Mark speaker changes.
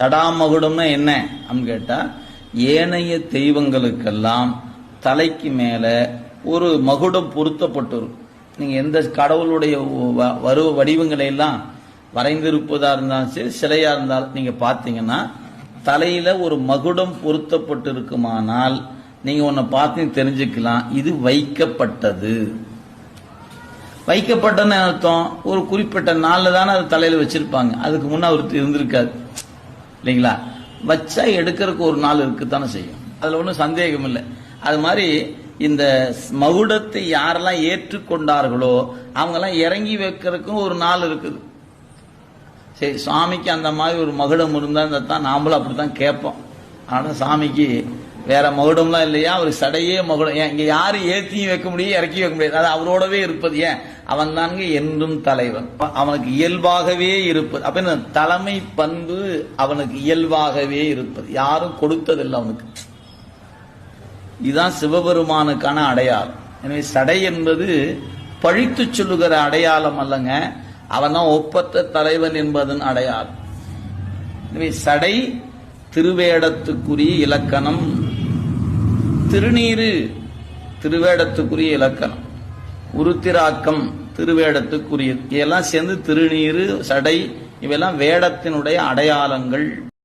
Speaker 1: தடாமகுடம்னா என்ன அப்படின்னு கேட்டா, ஏனைய தெய்வங்களுக்கெல்லாம் தலைக்கு மேல ஒரு மகுடம் பொருத்தப்பட்டிருக்கும். நீங்க எந்த கடவுளுடைய வடிவங்களை எல்லாம் வரைந்திருப்பதா இருந்தாலும் சரி, சிலையா இருந்தாலும் நீங்க பாத்தீங்கன்னா தலையில ஒரு மகுடம் பொருத்தப்பட்டு இருக்குமானால் நீங்க ஒன்ன பார்த்து தெரிஞ்சுக்கலாம், இது வைக்கப்பட்டது. வைக்கப்பட்டன்னு அர்த்தம், ஒரு குறிப்பிட்ட நாள்ல தானே அது தலையில வச்சிருப்பாங்க, அதுக்கு முன்ன அவருக்கு இருந்திருக்காது இல்லைங்களா. வச்சா எடுக்கிறதுக்கு ஒரு நாள் இருக்குத்தானே செய்யும், அதுல ஒன்றும் சந்தேகம் இல்லை. அது மாதிரி இந்த மகுடத்தை யாரெல்லாம் ஏற்றுக்கொண்டார்களோ அவங்கெல்லாம் இறங்கி வைக்கிறதுக்கும் ஒரு நாள் இருக்குது. சரி, சுவாமிக்கு அந்த மாதிரி ஒரு மகுடம் இருந்தா தான் நாமளும் அப்படித்தான் கேட்போம். ஆனா சாமிக்கு வேற மகுடம்லாம் இல்லையா, அவர் சடையே மகுடம். ஏன் இங்க யாரும் ஏற்றியும் வைக்க முடியும், இறக்கி வைக்க முடியாது, அது அவரோடவே இருப்பது. ஏன், அவன் தாங்க என்றும் தலைவன், அவனுக்கு இயல்பாகவே இருப்பது. அப்ப தலைமை பண்பு அவனுக்கு இயல்பாகவே இருப்பது, யாரும் கொடுத்ததில்லை அவனுக்கு. இதுதான் சிவபெருமானுக்கான அடையாளம். எனவே சடை என்பது பழித்து சொல்லுகிற அடையாளம் அல்லங்க, அவன் தான் ஒப்பற்ற தலைவன் என்பதன் அடையாளம். எனவே சடை திருவேடத்துக்குரிய இலக்கணம், திருநீரு திருவேடத்துக்குரிய இலக்கணம், உருத்திராக்கம் திருவேடத்துக்குரிய, இதெல்லாம் சேர்ந்து திருநீரு சடை இவையெல்லாம் வேடத்தினுடைய அடையாளங்கள்.